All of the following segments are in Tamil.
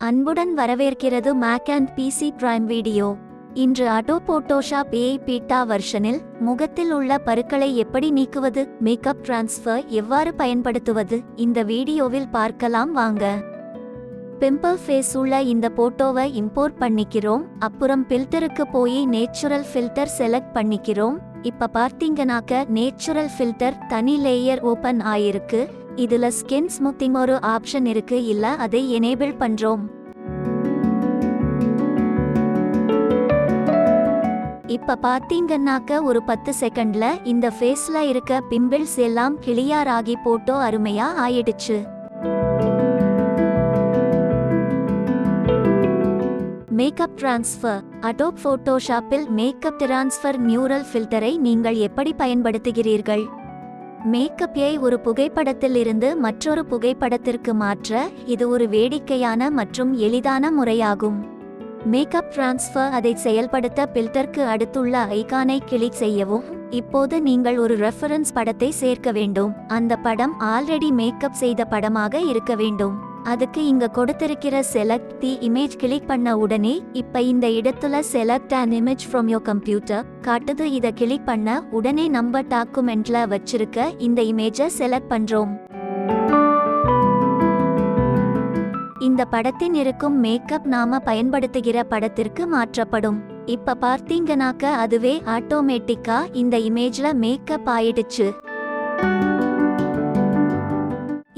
அன்புடன் வரவேற்கிறது Mac and PC prime video. இன்று அடோப் போட்டோஷாப் ஏஐ பீட்டா வெர்ஷனில் முகத்தில் உள்ள பருக்களை எப்படி நீக்குவது, மேக்கப் டிரான்ஸ்ஃபர் எவ்வாறு பயன்படுத்துவது, இந்த வீடியோவில் பார்க்கலாம் வாங்க. பிம்பிள் ஃபேஸ் உள்ள இந்த போட்டோவை இம்போர்ட் பண்ணிக்கிறோம். அப்புறம் ஃபில்டருக்கு போய் நேச்சுரல் ஃபில்டர் செலக்ட் பண்ணிக்கிறோம். இப்ப பார்த்தீங்கன்னாக்க நேச்சுரல் ஃபில்டர் தனி லேயர் ஓபன் ஆயிருக்கு. இதுல ஸ்கின் ஸ்மூத்திங் ஒரு ஆப்ஷன் இருக்கு, இல்ல அதை எனேபிள் பண்றோம். இப்ப பார்த்தீங்கன்னாக்க ஒரு 10 செகண்ட்ல இந்த ஃபேஸ்ல இருக்க பிம்பிள்ஸ் எல்லாம் கிளியர் ஆகி போட்டோ அருமையா ஆயிடுச்சு. Makeup transfer. அடோப் போட்டோஷாப்பில் மேக்கப் டிரான்ஸ்ஃபர் நியூரல் ஃபில்டரை நீங்கள் எப்படி பயன்படுத்துகிறீர்கள்? மேக்கப்பை ஒரு புகைப்படத்தில் இருந்து மற்றொரு புகைப்படத்திற்கு மாற்ற இது ஒரு வேடிக்கையான மற்றும் எளிதான முறையாகும். மேக்கப் டிரான்ஸ்ஃபர் அதை செயல்படுத்த ஃபில்டருக்கு அடுத்துள்ள ஐகானை கிளிக் செய்யவும். இப்போது நீங்கள் ஒரு ரெஃபரன்ஸ் படத்தை சேர்க்க வேண்டும். அந்த படம் ஆல்ரெடி மேக்கப் செய்த படமாக இருக்க வேண்டும். அதுக்கு இங்க கொடுத்திருக்கிற செலக்ட் தி இமேஜ் கிளிக் பண்ண உடனே இப்ப இந்த இடத்துல select an image from your computer காட்டுது. இத கிளிக் பண்ண உடனே நம்ம டாக்குமெண்ட்ல வச்சிருக்க இந்த இமேஜை செலக்ட் பண்றோம். இந்த படத்தின் இருக்கும் மேக்கப் நாம பயன்படுத்துகிற படத்திற்கு மாற்றப்படும். இப்ப பார்த்தீங்கன்னாக்க அதுவே ஆட்டோமேட்டிக்கா இந்த இமேஜ்ல மேக்கப் ஆயிடுச்சு.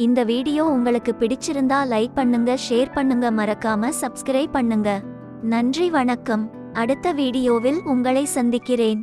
இந்த வீடியோ உங்களுக்கு பிடிச்சிருந்தா லைக் பண்ணுங்க, ஷேர் பண்ணுங்க, மறக்காம சப்ஸ்கிரைப் பண்ணுங்க. நன்றி, வணக்கம். அடுத்த வீடியோவில் உங்களை சந்திக்கிறேன்.